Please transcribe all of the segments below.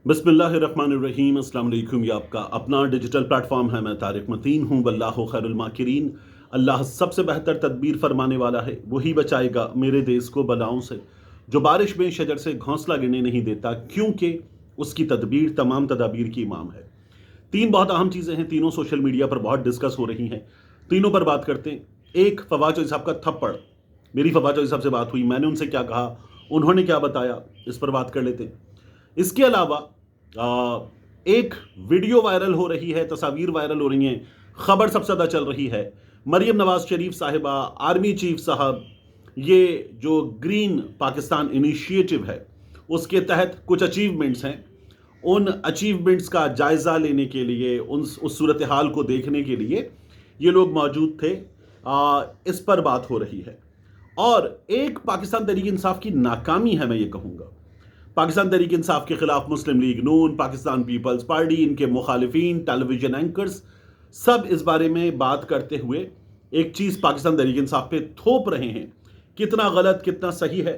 बिस्मिल्लाहिर्रहमानिर्रहीम। अस्सलाम वालेकुम। ये आपका अपना डिजिटल प्लेटफॉर्म है। मैं तारिक मतीन हूँ। वल्लाहु खैरुल माकिरीन। अल्लाह सबसे बेहतर तदबीर फरमाने वाला है। वही बचाएगा मेरे देश को बलाओं से। जो बारिश में शजर से घोंसला गिरने नहीं देता, क्योंकि उसकी तदबीर तमाम तदाबीर की इमाम है। तीन बहुत अहम चीज़ें हैं, तीनों सोशल मीडिया पर बहुत डिस्कस हो रही हैं। तीनों पर बात करते हैं। एक, फवाद चौधरी साहब का थप्पड़। मेरी फवाद चौधरी साहब से बात हुई, मैंने उनसे क्या कहा, उन्होंने क्या बताया, इस पर बात कर लेते हैं। इसके अलावा एक वीडियो वायरल हो रही है, तस्वीर वायरल हो रही हैं, खबर सबसे ज़्यादा चल रही है। मरियम नवाज शरीफ साहिबा, आर्मी चीफ साहब, ये जो ग्रीन पाकिस्तान इनिशिएटिव है उसके तहत कुछ अचीवमेंट्स हैं। उन अचीवमेंट्स का जायज़ा लेने के लिए, उस सूरत हाल को देखने के लिए ये लोग मौजूद थे। इस पर बात हो रही है। और एक पाकिस्तान तहरीक इंसाफ की नाकामी है, मैं ये कहूँगा। पाकिस्तान तहरीक इंसाफ के खिलाफ मुस्लिम लीग नून, पाकिस्तान पीपल्स पार्टी, इनके मुखालिफिन, टेलीविजन एंकर्स सब इस बारे में बात करते हुए एक चीज़ पाकिस्तान तहरीक इंसाफ पे थोप रहे हैं। कितना गलत कितना सही है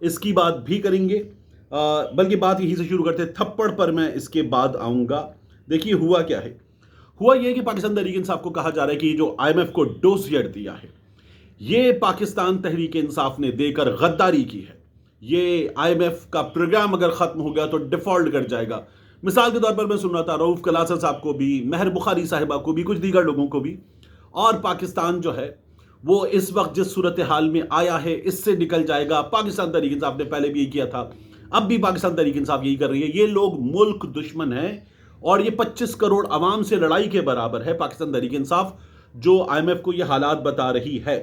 इसकी बात भी करेंगे। बल्कि बात यहीं से शुरू करते हैं, थप्पड़ पर मैं इसके बाद आऊँगा। देखिए हुआ क्या है। हुआ ये कि पाकिस्तान तहरीक इंसाफ को कहा जा रहा है कि जो IMF को डोसियर दिया है, ये पाकिस्तान तहरीक इंसाफ ने देकर गद्दारी की है। ये IMF का प्रोग्राम अगर ख़त्म हो गया तो डिफ़ॉल्ट कर जाएगा। मिसाल के तौर पर मैं सुन रहा था रऊफ़ कलासर साहब को भी, महर बुखारी साहिबा को भी, कुछ दीगर लोगों को भी। और पाकिस्तान जो है वो इस वक्त जिस सूरत हाल में आया है इससे निकल जाएगा। पाकिस्तान तहरीक इंसाफ ने पहले भी यही किया था, अब भी पाकिस्तान तहरीक इंसाफ यही कर रही है। ये लोग मुल्क दुश्मन हैं और ये 25 करोड़ आवाम से लड़ाई के बराबर है पाकिस्तान तहरीक इंसाफ, जो IMF को ये हालात बता रही है।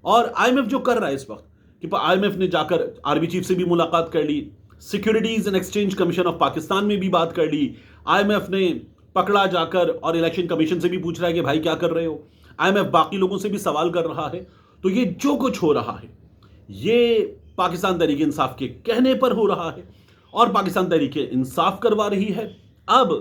और IMF जो कर रहा है इस वक्त कि IMF ने जाकर आर्मी चीफ से भी मुलाकात कर ली, securities and exchange commission of Pakistan में भी बात कर ली। IMF ने पकड़ा जाकर और इलेक्शन कमीशन से भी पूछ रहा है कि भाई क्या कर रहे हो। IMF बाकी लोगों से भी सवाल कर रहा है। तो ये जो कुछ हो रहा है ये पाकिस्तान तहरीक इंसाफ के कहने पर हो रहा है और पाकिस्तान तहरीक इंसाफ करवा रही है। अब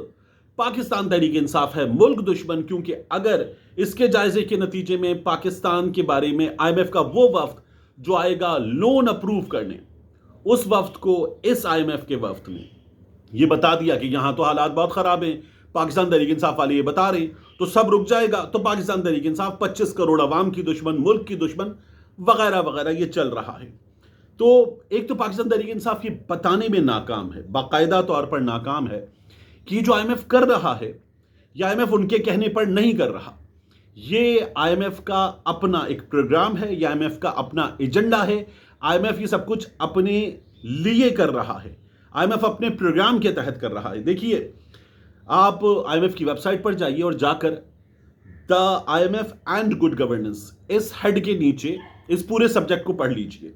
पाकिस्तान तहरीक इंसाफ है मुल्क दुश्मन, क्योंकि अगर इसके जायजे के नतीजे में पाकिस्तान के बारे में IMF का वो वफ्द जो आएगा लोन अप्रूव करने, उस वफ्त को इस IMF के वफ्त ने ये बता दिया कि यहां तो हालात बहुत खराब हैं, पाकिस्तान तहरीक इंसाफ वाले ये बता रहे, तो सब रुक जाएगा। तो पाकिस्तान तहरीक इंसाफ 25 करोड़ आवाम की दुश्मन, मुल्क की दुश्मन, वगैरह वगैरह ये चल रहा है। तो एक तो पाकिस्तान तहरीक इंसाफ ये बताने में नाकाम है, बाकायदा तौर पर नाकाम है कि जो IMF कर रहा है या IMF उनके कहने पर नहीं कर रहा। ये IMF का अपना एक प्रोग्राम है, ये IMF का अपना एजेंडा है। IMF ये सब कुछ अपने लिए कर रहा है, IMF अपने प्रोग्राम के तहत कर रहा है। देखिए आप IMF की वेबसाइट पर जाइए और जाकर the IMF and good governance इस हेड के नीचे इस पूरे सब्जेक्ट को पढ़ लीजिए,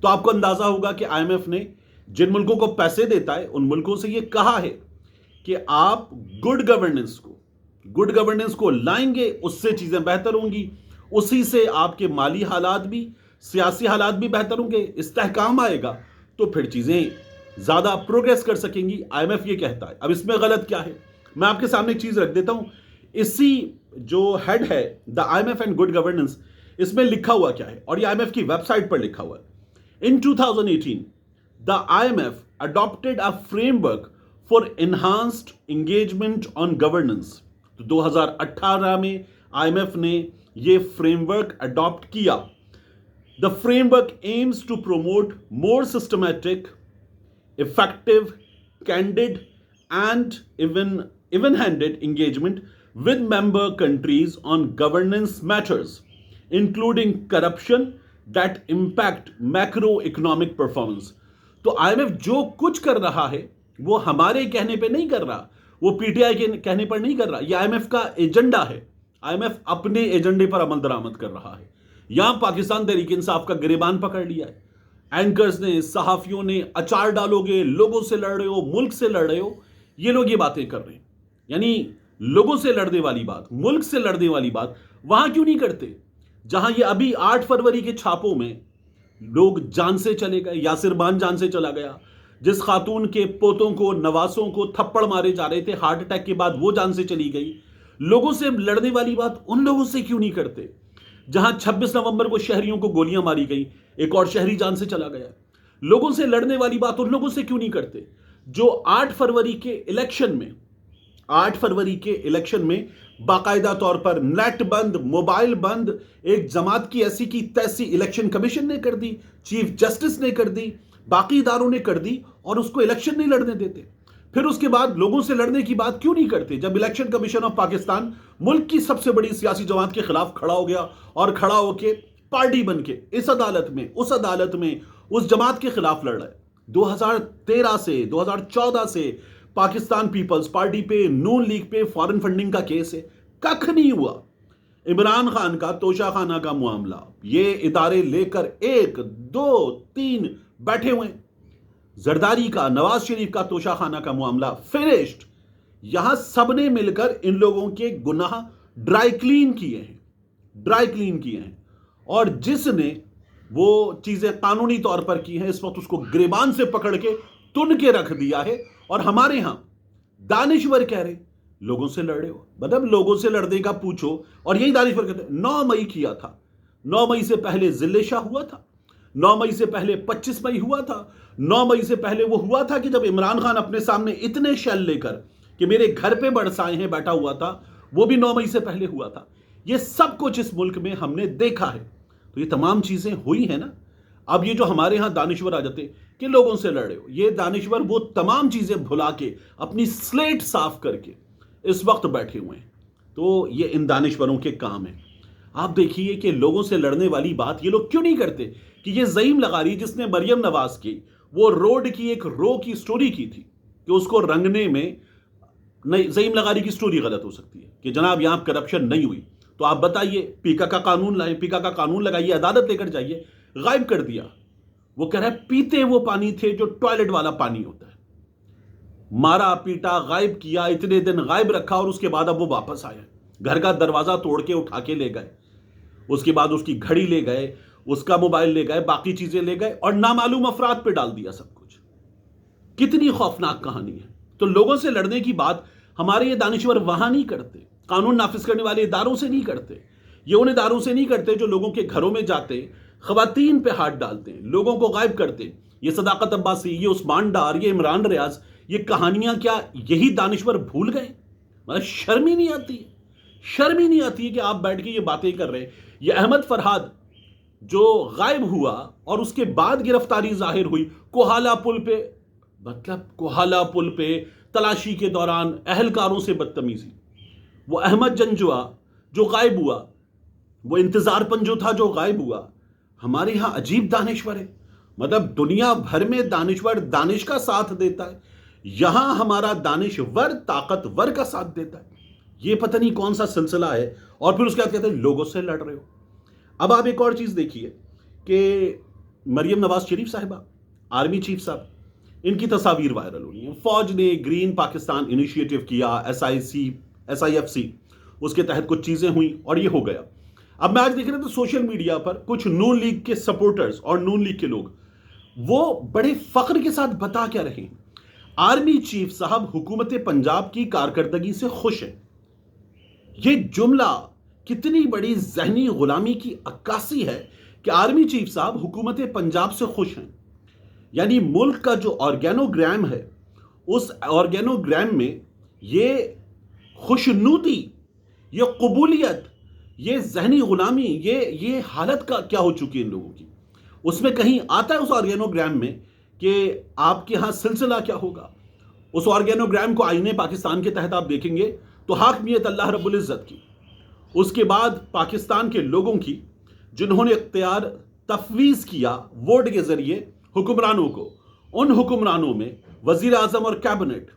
तो आपको अंदाजा होगा कि IMF ने जिन मुल्कों को पैसे देता है उन मुल्कों से ये कहा है कि आप गुड गवर्नेंस को लाएंगे, उससे चीजें बेहतर होंगी, उसी से आपके माली हालात भी, सियासी हालात भी बेहतर होंगे, इस्तेहकाम आएगा, तो फिर चीजें ज्यादा प्रोग्रेस कर सकेंगी। IMF ये कहता है। अब इसमें गलत क्या है, मैं आपके सामने एक चीज रख देता हूं। इसी जो हेड है the IMF and good governance, इसमें लिखा हुआ क्या है, और ये IMF की वेबसाइट पर लिखा हुआ है। In 2018 the IMF adopted a framework for enhanced engagement on governance. तो 2018 में IMF ने ये फ्रेमवर्क अडॉप्ट किया। The framework aims to promote more systematic, effective, candid and even-handed engagement with member countries on governance matters, including corruption that impact macroeconomic performance। तो IMF जो कुछ कर रहा है वो हमारे कहने पे नहीं कर रहा, वो PTI के कहने पर नहीं कर रहा। ये IMF का एजेंडा है। IMF अपने एजेंडे पर अमल दरामद कर रहा है। यहां पाकिस्तान तहरीक इंसाफ का गिरेबान पकड़ लिया है। एंकर्स ने, सहाफियों ने, अचार डालोगे, लोगों से लड़ रहे हो, मुल्क से लड़ रहे हो, ये लोग ये बातें कर रहे हैं। यानी लोगों से लड़ने वाली बात, मुल्क से लड़ने वाली बात वहां क्यों नहीं करते जहां ये अभी 8 फरवरी के छापों में लोग जान से चले गए। यासिर मान जान से चला गया, जिस खातून के पोतों को, नवासों को थप्पड़ मारे जा रहे थे हार्ट अटैक के बाद, वो जान से चली गई। लोगों से लड़ने वाली बात उन लोगों से क्यों नहीं करते जहां 26 नवंबर को शहरियों को गोलियां मारी गई, एक और शहरी जान से चला गया। लोगों से लड़ने वाली बात उन लोगों से क्यों नहीं करते जो 8 फरवरी के इलेक्शन में 8 फरवरी के इलेक्शन में बाकायदा तौर पर नेट बंद, मोबाइल बंद, एक जमात की ऐसी की तैसी इलेक्शन कमीशन ने कर दी, चीफ जस्टिस ने कर दी, बाकी इदारों ने कर दी, और उसको इलेक्शन नहीं लड़ने देते। फिर उसके बाद लोगों से लड़ने की बात क्यों नहीं करते? जब इलेक्शन कमीशन ऑफ पाकिस्तान मुल्क की सबसे बड़ी सियासी जमात के खिलाफ खड़ा हो गया और खड़ा होके पार्टी बन के इस अदालत में उस अदालत में उस जमात के खिलाफ लड़ रहा है। 2013 से 2014 से पाकिस्तान पीपल्स पार्टी पे, नून लीग पे फॉरेन फंडिंग का केस है, कख नहीं हुआ। इमरान खान का तोशाखाना का मामला, ये इदारे लेकर 1, 2, 3 बैठे हुए हैं। जरदारी का, नवाज शरीफ का तोशाखाना का मामला फिनिश्ड। यहां सबने मिलकर इन लोगों के गुनाह ड्राई क्लीन किए हैं, और जिसने वो चीजें कानूनी तौर पर की हैं, इस वक्त उसको गिरबान से पकड़ के तुन के रख दिया है। और हमारे यहां दानिश्वर कह रहे लोगों से लड़ रहे हो, मतलब लोगों से लड़ने का पूछो। और यही दानिश्वर कहते हैं 9 मई किया था, 9 मई से पहले जिले शाह हुआ था, 9 मई से पहले 25 मई हुआ था, 9 मई से पहले वो हुआ था कि जब इमरान खान अपने सामने इतने शेल लेकर कि मेरे घर पे बरसाए हैं बैठा हुआ था, वो भी 9 मई से पहले हुआ था। ये सब कुछ इस मुल्क में हमने देखा है। तो ये तमाम चीजें हुई हैं ना। अब ये जो हमारे यहां दानिश्वर आ जाते कि लोगों से लड़े हो, ये दानिश्वर वो तमाम चीजें भुला के अपनी स्लेट साफ करके इस वक्त बैठे हुए हैं। तो ये इन दानिश्वरों के काम है। आप देखिए कि लोगों से लड़ने वाली बात ये लोग क्यों नहीं करते कि ये ज़ईम लगारी जिसने मरियम नवाज की वो रोड की एक रो की स्टोरी की थी कि उसको रंगने में, नहीं, ज़ईम लगारी की स्टोरी गलत हो सकती है कि जनाब यहां करप्शन नहीं हुई, तो आप बताइए पीका का कानून लाएं, पीका का कानून लगाइए, अदालत लेकर जाइए। गायब कर दिया। वो कह रहा है पीते वो पानी थे जो टॉयलेट वाला पानी होता है। मारा पीटा, गायब किया, इतने दिन गायब रखा, और उसके बाद अब वो वापस आया। घर का दरवाजा तोड़ के उठा के ले गए, उसके बाद उसकी घड़ी ले गए, उसका मोबाइल ले गए, बाकी चीजें ले गए, और नामालूम अफराद पे डाल दिया सब कुछ। कितनी खौफनाक कहानी है। तो लोगों से लड़ने की बात हमारे ये दानिश्वर वहां नहीं करते, कानून नाफिज करने वाले इदारों से नहीं करते, ये उन इदारों से नहीं करते जो लोगों के घरों में जाते, खवातीन पे हाथ डालते, लोगों को गायब करते। ये सदाकत अब्बासी, ये उस्मान डार, ये इमरान रियाज, ये कहानियां क्या यही दानिश्वर भूल गए? मतलब शर्म ही नहीं आती है, शर्म ही नहीं आती है कि आप बैठ के ये बातें कर रहे हैं। ये अहमद फरहाद जो गायब हुआ और उसके बाद गिरफ्तारी जाहिर हुई कोहाला पुल पे, मतलब कोहाला पुल पे तलाशी के दौरान अहलकारों से बदतमीजी। वो अहमद जंजुआ जो गायब हुआ, वो इंतजारपन जो था जो गायब हुआ। हमारे यहां अजीब दानिश्वर है, मतलब दुनिया भर में दानिश्वर दानिश का साथ देता है, यहां हमारा दानिश्वर ताकतवर का साथ देता है। ये पता नहीं कौन सा सिलसिला है। और फिर उसके बाद कहते हैं लोगों से लड़ रहे हो। अब आप एक और चीज देखिए कि मरियम नवाज शरीफ साहिबा, आर्मी चीफ साहब, इनकी तस्वीर वायरल हुई है। फौज ने ग्रीन पाकिस्तान इनिशिएटिव किया, SIFC, उसके तहत कुछ चीजें हुई और ये हो गया। अब मैं आज देख रहा था सोशल मीडिया पर कुछ नून लीग के सपोर्टर्स और नून लीग के लोग वो बड़े फख्र के साथ बता क्या रहे हैं, आर्मी चीफ साहब हुकूमत पंजाब की कारकर्दगी से खुश है। ये जुमला कितनी बड़ी जहनी गुलामी की अक्कासी है कि आर्मी चीफ साहब हुकूमत पंजाब से खुश हैं। यानी मुल्क का जो ऑर्गेनोग्राम है, उस ऑर्गेनोग्राम में ये खुशनुदी, ये कबूलियत, ये जहनी गुलामी, ये हालत का क्या हो चुकी है इन लोगों की। उसमें कहीं आता है उस ऑर्गेनोग्राम में कि आपके यहां सिलसिला क्या होगा। उस ऑर्गेनोग्राम को आईने पाकिस्तान के तहत आप देखेंगे तो हाकमियत अल्लाह रब्बुल इज़्ज़त की, उसके बाद पाकिस्तान के लोगों की जिन्होंने इख्तियार तफवीज़ किया वोट के जरिए हुक्मरानों को, उन हुक्मरानों में वजीर आजम और कैबिनेट,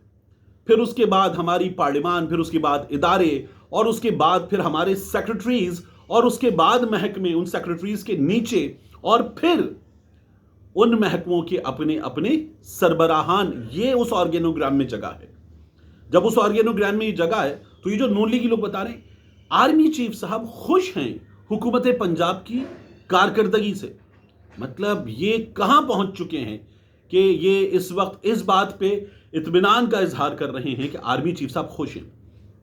फिर उसके बाद हमारी पार्लियामान, फिर उसके बाद इदारे, और उसके बाद फिर हमारे सेक्रेटरीज, और उसके बाद महकमे, उन सेक्रेटरीज के नीचे, और फिर उन महकमों के अपने अपने सरबराहान। ये उस ऑर्गेनोग्राम में जगह है। जब उस ऑर्गेनोग्राम में ये जगह है तो ये जो नून लीगी लोग बता रहे हैं आर्मी चीफ साहब खुश हैं हुकूमत पंजाब की कारकर्दगी से, मतलब ये कहां पहुंच चुके हैं कि ये इस वक्त इस बात पे इत्मीनान का इजहार कर रहे हैं कि आर्मी चीफ साहब खुश हैं।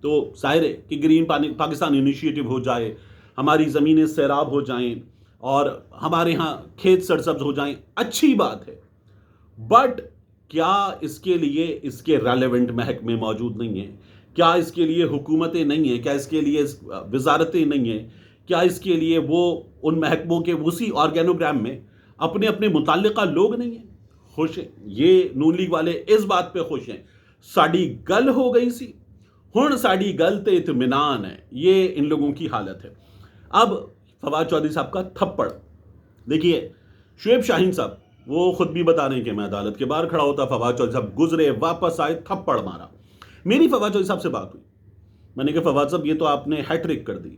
तो जाहिर है कि ग्रीन पाकिस्तान इनिशिएटिव हो जाए, हमारी ज़मीनें सैराब हो जाएं और हमारे यहाँ खेत सरसब्ज हो जाएं, अच्छी बात है। बट کیا اس کے لیے اس کے ریلیونٹ محکمے موجود نہیں ہیں؟ کیا اس کے لیے حکومتیں نہیں ہیں؟ کیا اس کے لیے وزارتیں نہیں ہیں؟ کیا اس کے لیے وہ ان محکموں کے اسی آرگینوگرام میں اپنے اپنے متعلقہ لوگ نہیں ہیں؟ خوش ہیں یہ نون لیگ والے، اس بات پہ خوش ہیں ساڑی گل ہو گئی سی، ہن ساڑی گل تے اطمینان ہے، یہ ان لوگوں کی حالت ہے۔ اب فواد چودھری صاحب کا تھپڑ دیکھیے، شعیب شاہین صاحب وہ خود بھی بتا رہے ہیں کہ میں عدالت کے باہر کھڑا ہوتا، فواد چودھری صاحب گزرے، واپس آئے، تھپڑ مارا۔ میری فواد چودھری صاحب سے بات ہوئی، میں نے کہا فواد صاحب یہ تو آپ نے ہیٹرک کر دی،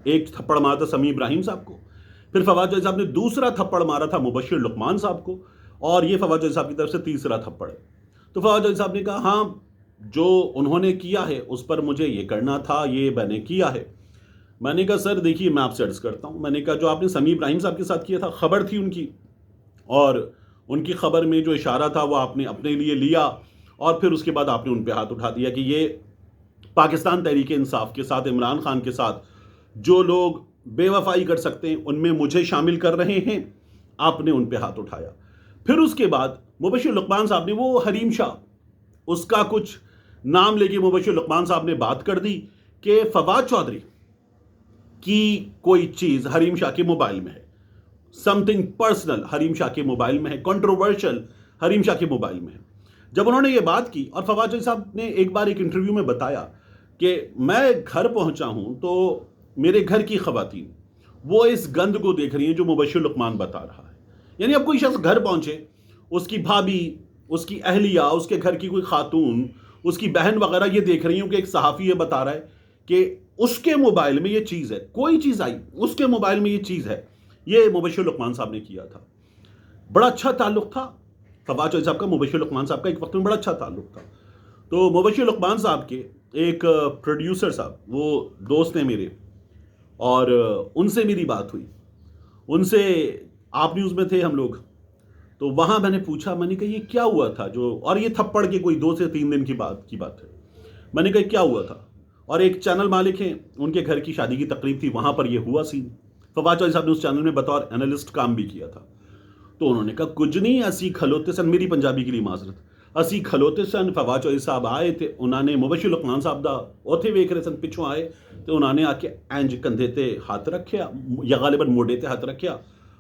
ایک تھپڑ مارا تھا سمیع ابراہیم صاحب کو، پھر فواد چودھری صاحب نے دوسرا تھپڑ مارا تھا مبشر لقمان صاحب کو، اور یہ فواد چودھری صاحب کی طرف سے تیسرا تھپڑ ہے۔ تو فواد چودھری صاحب نے کہا ہاں جو انہوں نے کیا ہے اس پر مجھے یہ کرنا تھا، یہ میں نے کیا ہے۔ میں نے کہا سر دیکھیے میں آپ سے عرض کرتا ہوں، میں نے کہا جو آپ نے سمیع ابراہیم صاحب کے ساتھ کیا تھا، خبر تھی ان کی، اور ان کی خبر میں جو اشارہ تھا وہ آپ نے اپنے لیے لیا، اور پھر اس کے بعد آپ نے ان پہ ہاتھ اٹھا دیا کہ یہ پاکستان تحریک انصاف کے ساتھ، عمران خان کے ساتھ جو لوگ بے وفائی کر سکتے ہیں ان میں مجھے شامل کر رہے ہیں، آپ نے ان پہ ہاتھ اٹھایا۔ پھر اس کے بعد مبشر لقمان صاحب نے، وہ حریم شاہ اس کا کچھ نام لے کے مبشر لقمان صاحب نے بات کر دی کہ فواد چودھری کی کوئی چیز حریم شاہ کے موبائل میں ہے، some thing personal Hareem Shah کے موبائل میں ہے، کنٹروورشل حریم شاہ کے موبائل میں ہے۔ جب انہوں نے یہ بات کی، اور فواد چودھری صاحب نے ایک بار ایک انٹرویو میں بتایا کہ میں گھر پہنچا ہوں تو میرے گھر کی خواتین وہ اس گند کو دیکھ رہی ہیں جو مبشر لقمان بتا رہا ہے۔ یعنی اب کوئی شخص گھر پہنچے، اس کی بھابھی، اس کی اہلیہ، اس کے گھر کی کوئی خاتون، اس کی بہن وغیرہ یہ دیکھ رہی ہوں کہ ایک صحافی یہ بتا رہا ہے کہ اس کے موبائل میں یہ چیز ہے، کوئی چیز آئی اس کے موبائل میں یہ چیز ہے، یہ مبشر لقمان صاحب نے کیا تھا۔ بڑا اچھا تعلق تھا فواد چودھری صاحب کا، مبشر لقمان صاحب کا ایک وقت میں بڑا اچھا تعلق تھا۔ تو مبشر لقمان صاحب کے ایک پروڈیوسر صاحب، وہ دوست ہیں میرے، اور ان سے میری بات ہوئی، ان سے آپ نیوز میں تھے ہم لوگ، تو وہاں میں نے پوچھا، میں نے کہا یہ کیا ہوا تھا جو، اور یہ تھپڑ کے کوئی 2 سے 3 دن کی بات ہے، میں نے کہا کیا ہوا تھا، اور ایک چینل مالک ہیں ان کے گھر کی شادی کی تقریب تھی، وہاں پر یہ ہوا سین۔ فواد چودھری صاحب نے اس چینل میں بطور اینالسٹ کام بھی کیا تھا۔ تو انہوں نے کہا کچھ نہیں، اسی کھلوتے سن، میری پنجابی کے لیے معذرت، اسی کھلوتے سن، فواد چودھری صاحب آئے تھے، انہوں نے مبشر لقمان صاحب دا اوتھے ویکھ رہے سن، پچھوں آئے تو انہوں نے آ کے اینج کندھے تے ہاتھ رکھیا، یا غالباً موڈے تے ہاتھ رکھیا،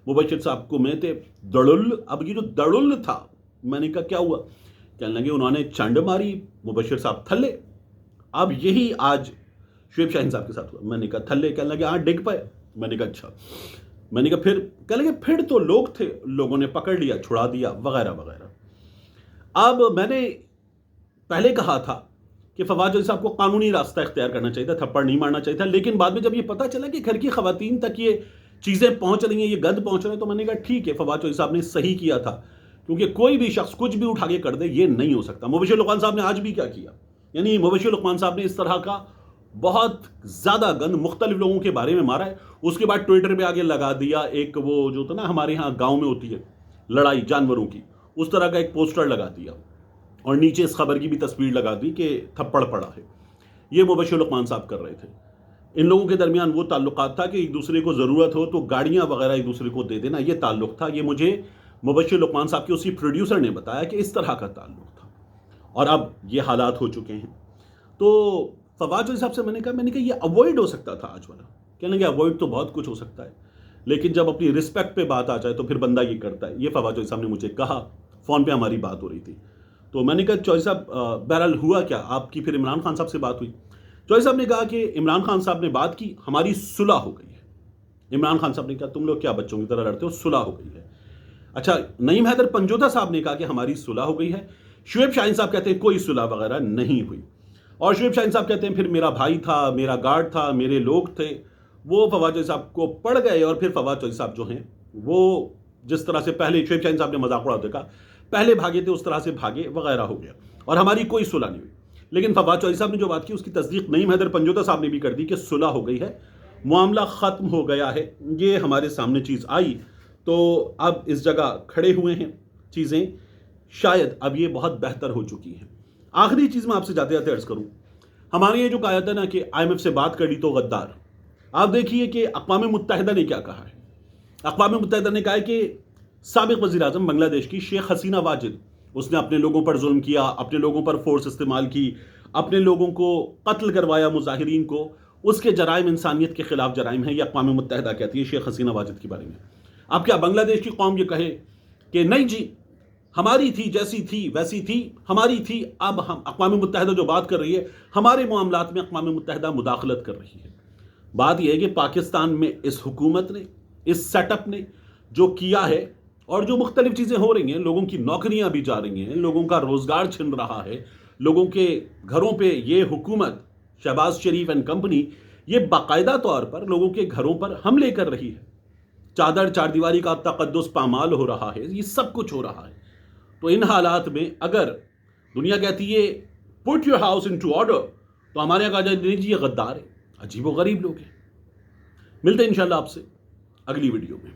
مبشر صاحب کو میں تے دڑل، اب یہ جو دڑل تھا، میں نے کہا کیا ہوا، کہنے لگے انہوں نے چنڈ ماری، مبشر صاحب تھلے۔ اب یہی آج شعیب شاہین صاحب کے ساتھ ہوا، میں نے کہا تھلے، کہنے لگے ہاں ڈگ پائے، میں نے کہا اچھا، میں نے کہا پھر، کہنے لگے پھر تو لوگ تھے، لوگوں نے پکڑ لیا، چھڑا دیا، وغیرہ وغیرہ۔ اب میں نے پہلے کہا تھا کہ فواد چودھری صاحب کو قانونی راستہ اختیار کرنا چاہیے تھا، تھپڑ نہیں مارنا چاہیے تھا، لیکن بعد میں جب یہ پتہ چلا کہ گھر کی خواتین تک یہ چیزیں پہنچ رہی ہیں، یہ گند پہنچ رہے ہیں، تو میں نے کہا ٹھیک ہے، فواد چودھری صاحب نے صحیح کیا تھا، کیونکہ کوئی بھی شخص کچھ بھی اٹھا کے کر دے یہ نہیں ہو سکتا۔ مبشر لقمان صاحب نے آج بھی کیا کیا، یعنی مبشر لقمان صاحب نے اس طرح کا بہت زیادہ گند مختلف لوگوں کے بارے میں مارا ہے، اس کے بعد ٹویٹر پہ آگے لگا دیا ایک، وہ جو ہوتا نا ہمارے ہاں گاؤں میں ہوتی ہے لڑائی جانوروں کی، اس طرح کا ایک پوسٹر لگا دیا، اور نیچے اس خبر کی بھی تصویر لگا دی کہ تھپڑ پڑا ہے۔ یہ مبشر لقمان صاحب کر رہے تھے۔ ان لوگوں کے درمیان وہ تعلقات تھا کہ ایک دوسرے کو ضرورت ہو تو گاڑیاں وغیرہ ایک دوسرے کو دے دینا، یہ تعلق تھا۔ یہ مجھے مبشر لقمان صاحب کے اسی پروڈیوسر نے بتایا کہ اس طرح کا تعلق تھا، اور اب یہ حالات ہو چکے ہیں۔ تو فواد چودھری صاحب سے میں نے کہا یہ اوائڈ ہو سکتا تھا آج والا، کہنے لگے اوائڈ تو بہت کچھ ہو سکتا ہے، لیکن جب اپنی رسپیکٹ پہ بات آ جائے تو پھر بندہ یہ کرتا ہے۔ یہ فواد چودھری صاحب نے مجھے کہا، فون پہ ہماری بات ہو رہی تھی، تو میں نے کہا چودھری صاحب بہرحال ہوا کیا، آپ کی پھر عمران خان صاحب سے بات ہوئی؟ چودھری صاحب نے کہا کہ عمران خان صاحب نے بات کی، ہماری صلح ہو گئی ہے۔ عمران خان صاحب نے کہا تم لوگ کیا بچوں کی طرح لڑتے ہو، صلح ہو گئی ہے۔ اچھا، نعیم حیدر پنجوتا صاحب نے کہا کہ ہماری صلح ہو گئی ہے۔ شعیب شاہین صاحب کہتے ہیں کوئی صلح وغیرہ نہیں ہوئی، اور شعیب شاہین صاحب کہتے ہیں پھر میرا بھائی تھا، میرا گارڈ تھا، میرے لوگ تھے، وہ فواد چودھری صاحب کو پڑ گئے، اور پھر فواد چودھری صاحب جو ہیں وہ جس طرح سے پہلے شعیب شاہین صاحب نے مذاق اڑاتے کہا پہلے بھاگے تھے اس طرح سے بھاگے، وغیرہ ہو گیا، اور ہماری کوئی صلح نہیں ہوئی۔ لیکن فواد چودھری صاحب نے جو بات کی اس کی تصدیق نعیم حیدر پنجوتا صاحب نے بھی کر دی کہ صلح ہو گئی ہے، معاملہ ختم ہو گیا ہے، یہ ہمارے سامنے چیز آئی، تو اب اس جگہ کھڑے ہوئے ہیں، چیزیں شاید اب یہ بہت بہتر ہو چکی ہیں۔ آخری چیز میں آپ سے جاتے جاتے عرض کروں، ہمارے یہ جو کہا جاتا ہے نا کہ IMF سے بات کر لی تو غدار، آپ دیکھیے کہ اقوام متحدہ نے کیا کہا ہے۔ اقوام متحدہ نے کہا ہے کہ سابق وزیر اعظم بنگلہ دیش کی شیخ حسینہ واجد اس نے اپنے لوگوں پر ظلم کیا، اپنے لوگوں پر فورس استعمال کی، اپنے لوگوں کو قتل کروایا، مظاہرین کو، اس کے جرائم انسانیت کے خلاف جرائم ہیں، یہ اقوام متحدہ کہتی ہے شیخ حسینہ واجد کے بارے میں۔ اب کیا بنگلہ دیش کی قوم یہ کہے کہ نہیں جی ہماری تھی، جیسی تھی ویسی تھی، ہماری تھی، اب ہم اقوام متحدہ جو بات کر رہی ہے ہمارے معاملات میں اقوام متحدہ مداخلت کر رہی ہے؟ بات یہ ہے کہ پاکستان میں اس حکومت نے، اس سیٹ اپ نے جو کیا ہے اور جو مختلف چیزیں ہو رہی ہیں، لوگوں کی نوکریاں بھی جا رہی ہیں، لوگوں کا روزگار چھن رہا ہے، لوگوں کے گھروں پہ یہ حکومت شہباز شریف اینڈ کمپنی یہ باقاعدہ طور پر لوگوں کے گھروں پر حملے کر رہی ہے، چادر چار دیواری کا تقدس پامال ہو رہا ہے، یہ سب کچھ ہو رہا ہے۔ تو ان حالات میں اگر دنیا کہتی ہے put your house into order, تو ہمارے یہاں کہا جائے نہیں جی یہ غدار ہے، عجیب و غریب لوگ ہیں۔ ملتے ہیں انشاءاللہ آپ سے اگلی ویڈیو میں۔